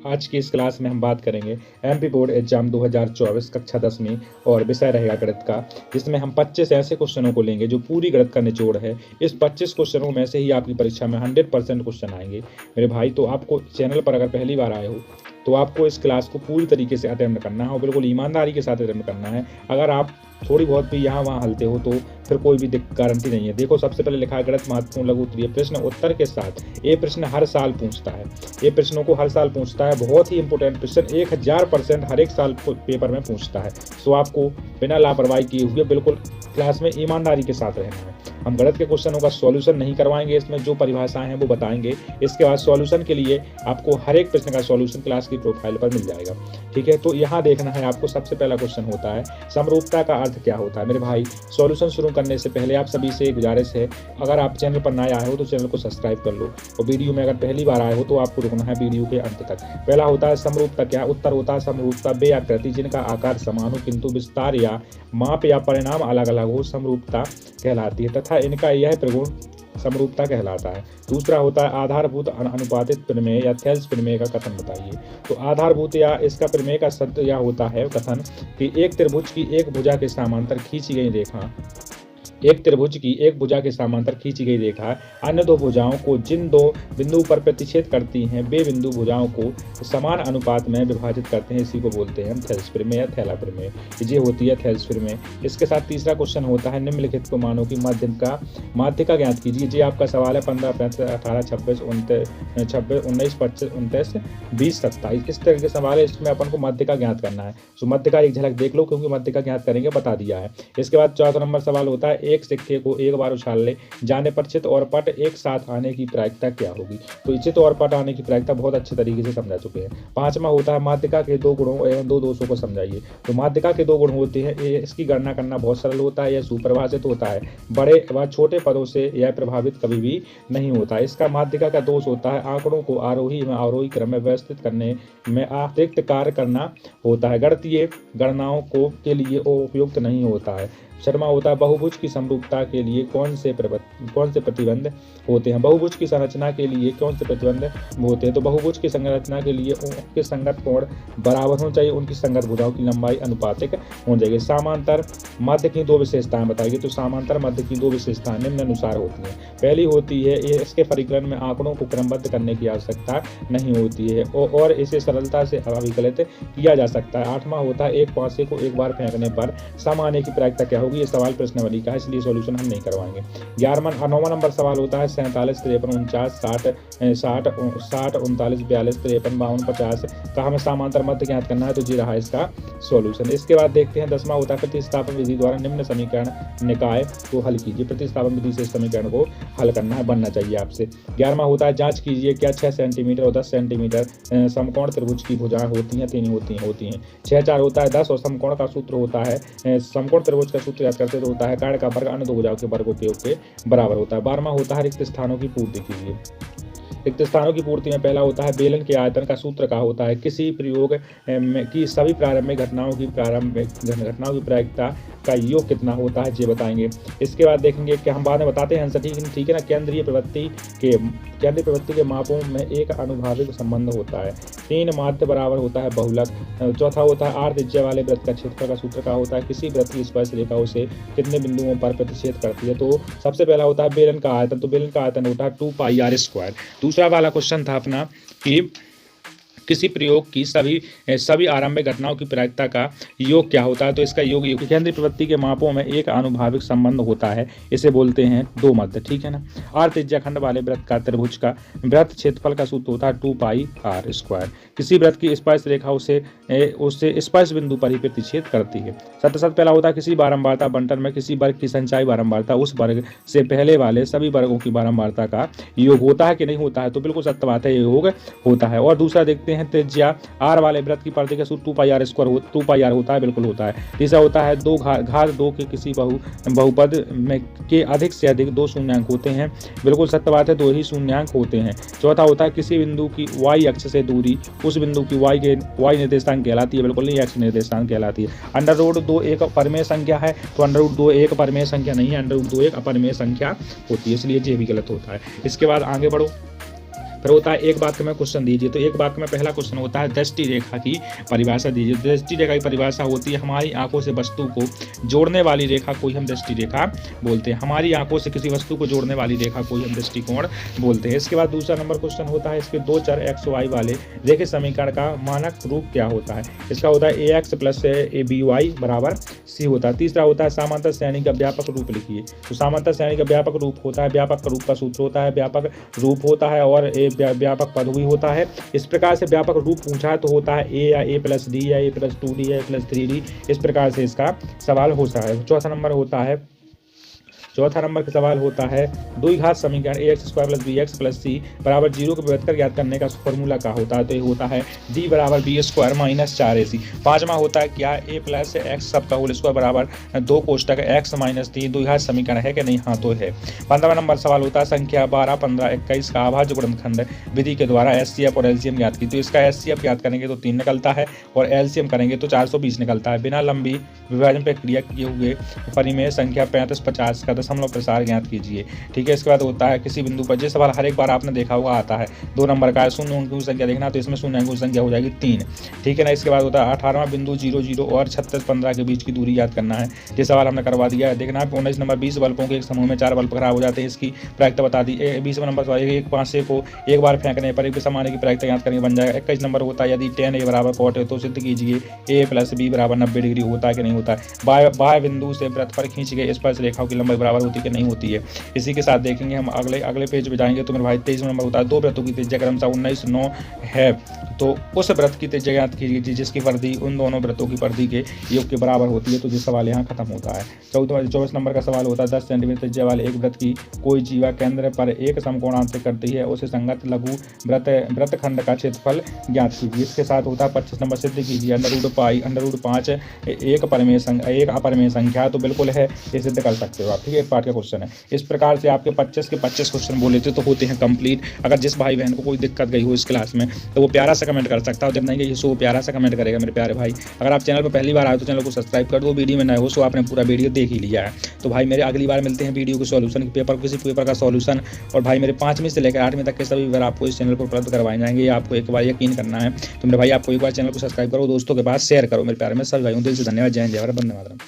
आज की इस क्लास में हम बात करेंगे एमपी बोर्ड एग्जाम 2024 कक्षा 10वीं और विषय रहेगा गणित का, जिसमें हम 25 ऐसे क्वेश्चनों को लेंगे जो पूरी गणित का निचोड़ है। इस 25 क्वेश्चनों में से ही आपकी परीक्षा में 100% क्वेश्चन आएंगे मेरे भाई। तो आपको चैनल पर अगर पहली बार आए हो तो आपको इस क्लास को पूरी तरीके से अटेम्प्ट करना है और बिल्कुल ईमानदारी के साथ अटेम्प्ट करना है। अगर आप थोड़ी बहुत भी यहाँ वहाँ हलते हो तो फिर कोई भी गारंटी नहीं है। देखो, सबसे पहले लिखा है गणित महत्वपूर्ण लघु उत्तरीय प्रश्न उत्तर के साथ। ये प्रश्न हर साल पूछता है, ये प्रश्नों को हर साल पूछता है। बहुत ही इंपॉर्टेंट प्रश्न, 1000% हर एक साल पेपर में पूछता है। तो आपको बिना लापरवाही किए हुए बिल्कुल क्लास में ईमानदारी के साथ रहना है। हम गणित के क्वेश्चनों का सॉल्यूशन नहीं करवाएंगे, इसमें जो परिभाषाएं हैं वो बताएंगे। इसके बाद सॉल्यूशन के लिए आपको हर एक प्रश्न का सॉल्यूशन क्लास की प्रोफाइल पर मिल जाएगा, ठीक है। तो यहाँ देखना है आपको। सबसे पहला क्वेश्चन होता है समरूपता का अर्थ क्या होता है। मेरे भाई, सॉल्यूशन शुरू करने से पहले आप सभी से गुजारिश है, अगर आप चैनल पर नए आए हो तो चैनल को सब्सक्राइब कर लो, और वीडियो में अगर पहली बार आए हो तो आपको रुकना है वीडियो के अंत तक। पहला होता है समरूपता क्या। उत्तर होता है समरूपता वे आकृति जिनका आकार समान हो किंतु विस्तार या माप या परिणाम अलग अलग हो, समरूपता कहलाती है तथा इनका यह त्रिगुण समरूपता कहलाता है। दूसरा होता है आधारभूत अनुपातित प्रमेय या थेल्स प्रमेय का कथन बताइए। तो आधारभूत या इसका प्रमेय का शब्द यह होता है कथन कि एक त्रिभुज की एक भुजा के समांतर खींची गई रेखा, एक त्रिभुज की एक भुजा के समांतर खींची गई रेखा अन्य दो भुजाओं को जिन दो बिंदु पर प्रतिच्छेद करती हैं वे बिंदु भुजाओं को समान अनुपात में विभाजित करते हैं। इसी को बोलते हैं हम थेल्स प्रमेय या थैला प्रमेय। ये होती है थेल्स प्रमेय। इसके साथ तीसरा क्वेश्चन होता है निम्नलिखित को मानो कि माध्यिका ज्ञात कीजिए। ये आपका सवाल है 15, 18, 26, 19, 25, 29, 20, 27। इस तरह के सवाल है, इसमें अपन को माध्यिका ज्ञात करना है। तो माध्यिका एक झलक देख लो, क्योंकि माध्यिका ज्ञात करेंगे बता दिया है। इसके बाद चौथा नंबर सवाल होता है एक सिक्के को एक बार उछालने जाने पर चित और पट एक साथ आने की प्रायिकता क्या होगी। तो चित और पट आने की प्रायिकता बहुत अच्छे तरीके से समझा चुके हैं। पांचवा होता है माध्यिका के दो गुणों एवं दो दोषों को समझाइए। तो माध्यिका के दो गुण होते हैं, इसकी गणना करना बहुत सरल होता है, यह सुपरिभाषित होता है, बड़े व छोटे पदों से यह प्रभावित कभी भी नहीं होता। इसका माध्यिका का दोष होता है आंकड़ों को आरोही में अवरोही क्रम में व्यवस्थित करने में अतिरिक्त कार्य करना होता है, गणितीय गणनाओं को के लिए उपयुक्त नहीं होता है। शर्मा होता है बहुभुज की समरूपता के लिए कौन से प्रतिबंध होते हैं। बहुभुज की संरचना के लिए कौन से प्रतिबंध होते हैं। तो बहुभुज की संरचना के लिए उनके संगत कोण बराबर होना चाहिए, उनकी संगत भुजाओं की लंबाई अनुपातिक होनी चाहिए। समांतर मध्य की दो विशेषताएं बताइए। तो समांतर मध्य की दो विशेषताएं निम्न अनुसार होती हैं। पहली होती है इसके परिकलन में आंकड़ों को क्रमबद्ध करने की आवश्यकता नहीं होती है और इसे सरलता से अभिकलित किया जा सकता है। आठवां होता है एक पासे को एक बार फेंकने पर सम आने की प्रायिकता क्या होगी। ये सवाल प्रश्नावली का है, इसलिए सॉल्यूशन हम नहीं करवाएंगे। 9वां नंबर सवाल होता है 47, 53, 49, 60, 60, 39, 42, 53, 52, 50 का हमें समांतर मध्य ज्ञात करना है। तो ये रहा इसका सॉल्यूशन। इसके बाद देखते हैं 10वां होता है प्रतिस्थापन विधि द्वारा निम्न समीकरण निकाय को हल कीजिए। प्रतिस्थापन विधि से समीकरण को हल करना है, बनना चाहिए आपसे। 11वां होता है जांच कीजिए क्या 6 सेंटीमीटर और 10 सेंटीमीटर समकोण त्रिभुज की भुजाएं होती हैं, तीन होती हैं। 6, 4 होता है 10 और समकोण का सूत्र होता है समकोण त्रिभुज का सूत्र याद करते तो होता है कर्ण का वर्ग अन्य दो भुजाओं के वर्गों के बराबर होता है। 12वां होता है रिक्त स्थानों की पूर्ति कीजिए। रिक्त स्थानों की पूर्ति में पहला होता है बेलन के आयतन का सूत्र का होता है किसी प्रयोग की सभी प्रारंभिक घटनाओं की प्रायिकता का योग कितना होता है, ये बताएंगे। इसके बाद देखेंगे कि हम बाद में बताते हैं ठीक है ना। केंद्रीय प्रवृत्ति के मापों में एक अनुभाविक संबंध होता है। 3 माध्य बराबर होता है बहुलक। चौथा होता है आर्ध त्रिज्या वाले वृत्त का क्षेत्रफल का सूत्र का होता है किसी वृत्त की स्पर्श रेखा उसे कितने बिंदुओं पर प्रतिच्छेद करती है। तो सबसे पहला होता है बेलन का आयतन। तो बेलन का आयतन होता है 2πr²। दूसरा वाला क्वेश्चन था अपना कि किसी प्रयोग की सभी आरंभिक घटनाओं की प्रायिकता का योग क्या होता है। तो इसका योग केंद्रीय प्रवृत्ति के मापों में एक अनुभाविक संबंध होता है, इसे बोलते हैं दो मध्य, ठीक है ना। आर्ध त्रिज्या खंड वाले वृत्त का त्रिभुज का वृत्त क्षेत्रफल का सूत्र होता है 2πr²। किसी वृत्त की स्पर्श रेखा उससे स्पर्श बिंदु पर ही प्रतिच्छेद करती है। पहला होता है किसी बारंबारता बंटन में किसी वर्ग की संचयी बारंबारता उस वर्ग से पहले वाले सभी वर्गों की बारंबारता का योग होता है कि नहीं होता है। तो बिल्कुल सत्य बात है, योग होता है। और दूसरा देखते हैं त्रिज्या आर वाले वृत्त की परिधि का सूत्र 2πr² होता है, बिल्कुल होता है। तीसरा होता है दो घात 2 के किसी बहुपद में के अधिक से अधिक 2 शून्यांक होते हैं, बिल्कुल सत्य बात है, 2 ही शून्यांक होते हैं। चौथा होता है किसी बिंदु की y अक्ष से दूरी उस बिंदु की y निर्देशांक कहलाती है, बिल्कुल नहीं x निर्देशांक कहलाती है। √2 एक परिमेय संख्या है, तो √2 एक परिमेय संख्या नहीं है, √2 एक अपरिमेय संख्या होती है, इसलिए ये भी गलत होता है। इसके बाद आगे बढ़ो। फिर होता है एक वाक्य में क्वेश्चन दीजिए। तो एक वाक्य में पहला क्वेश्चन होता है दृष्टि रेखा की परिभाषा दीजिए। दृष्टि रेखा की परिभाषा होती है हमारी आंखों से वस्तु को जोड़ने वाली रेखा को ही हम दृष्टि रेखा बोलते हैं। हमारी आंखों से किसी वस्तु को जोड़ने वाली रेखा को ही हम दृष्टिकोण बोलते हैं। इसके बाद दूसरा नंबर क्वेश्चन होता है इसके दो चर एक्स वाई वाले रेखित समीकरण का मानक रूप क्या होता है। इसका होता है A X plus A B Y बराबर सी होता है। तीसरा होता है समांतर श्रेणी का व्यापक रूप लिखिए। तो समांतर श्रेणी का व्यापक रूप होता है, व्यापक रूप का सूत्र होता है, व्यापक रूप होता है और ए व्यापक पद भी होता है। इस प्रकार से व्यापक रूप पूछा है तो होता है ए या ए प्लस डी या ए प्लस 2D या ए प्लस 3D। इस प्रकार से इसका सवाल होता है। चौथा नंबर का सवाल होता है द्विघात समीकरण A X square plus B X plus C बराबर 0 को व्यवहार ज्ञात करने का फॉर्मूला क्या होता है। तो ये होता है डी बराबर बी स्क्वायर माइनस 4ac। पांचवा होता है क्या ए प्लस एक्स सब का होल स्क्वायर बराबर 2 कोष्टक एक्स माइनस 3 द्विघात समीकरण है कि नहीं। हाँ तो है। 15वां नंबर सवाल होता है संख्या 12, 15, 21 का अभाज्य गुणनखंड विधि के द्वारा एचसीएफ और एलसीएम ज्ञात की। तो इसका एचसीएफ ज्ञात करेंगे तो 3 निकलता है और एलसीएम करेंगे तो 420 निकलता है। बिना लंबी विभाजन प्रक्रिया किए हुए परिमेय संख्या 35, 50 का दशमलव प्रसार ज्ञात कीजिए। ठीक है। इसके बाद होता है किसी बिंदु पर, ये सवाल हर एक बार आपने देखा हुआ आता है। 2 नंबर का है, शून्य अंकों की संख्या देखना, तो इसमें शून्य अंकों की संख्या हो जाएगी 3। ठीक है ना। इसके बाद होता है 18वां बिंदु 0, 0 और 36, 15 के बीच की दूरी याद करना है। ये सवाल हमने करवा दिया है। देखना 19 नंबर 20 बल्बों के एक समूह में 4 बल्ब खराब हो जाते हैं, इसकी प्रायिकता बता दी। 20वां नंबर सवाल एक पासे को एक बार फेंकने पर एक समाने की प्रायिकता याद करनी बन जाएगा। 21 नंबर होता है यदि tan a बराबर cot है तो सिद्ध कीजिए a प्लस b बराबर 90 डिग्री होता है कि नहीं होता है। बाह्य बिंदु से वृत्त पर खींची गई स्पर्श रेखाओं की लंबाई बराबर होती है कि नहीं होती है। इसी के साथ देखेंगे हम अगले पेज पे जाएंगे तो मेरे भाई 23 नंबर होता है दो वृत्तों की त्रिज्या क्रमशः 19, 9 है तो उस वृत्त की त्रिज्या ज्ञात कीजिए जिसकी परिधि उन दोनों वृत्तों की परिधि के योग के बराबर होती है। तो ये सवाल यहाँ खत्म होता है। 24 नंबर का सवाल होता है 10 सेंटीमीटर त्रिज्या वाले एक वृत्त की कोई जीवा केंद्र पर एक समकोणांतर करती है, उसे संगत लघु वृत्तखंड का क्षेत्रफल ज्ञात कीजिए। इसके साथ होता है 25 नंबर सिद्ध कीजिए √5 एक अपरिमेय संख्या। तो बिल्कुल है, ये सिद्ध कर सकते हो आप। ठीक है, एक पार्ट का क्वेश्चन है। इस प्रकार से आपके 25 के 25 क्वेश्चन बोले थे तो होते हैं कंप्लीट। अगर जिस भाई बहन को कोई दिक्कत गई हो इस क्लास में तो वो प्यारा सा कमेंट कर सकता है, जब नहीं गई सो प्यारा सा कमेंट करेगा मेरे प्यारे भाई। अगर आप चैनल पर पहली बार आए तो चैनल को सब्सक्राइब कर दो, वीडियो में नए हो सो आपने पूरा वीडियो देख ही लिया है। तो भाई मेरे अगली बार मिलते हैं वीडियो के सॉल्यूशन किसी पेपर का सॉल्यूशन। और भाई मेरे 5वीं से लेकर 8वीं तक के सभी विवरण आपको इस चैनल पर उपलब्ध करवाए जाएंगे, ये आपको एक बार यकीन करना है। तो मेरे भाई आपको एक बार चैनल को सब्सक्राइब करो, दोस्तों के पास शेयर करो। मेरे प्यारे में सभी भाइयों दिल से धन्यवाद। जय हिंद, जय भारत, वंदे मातरम।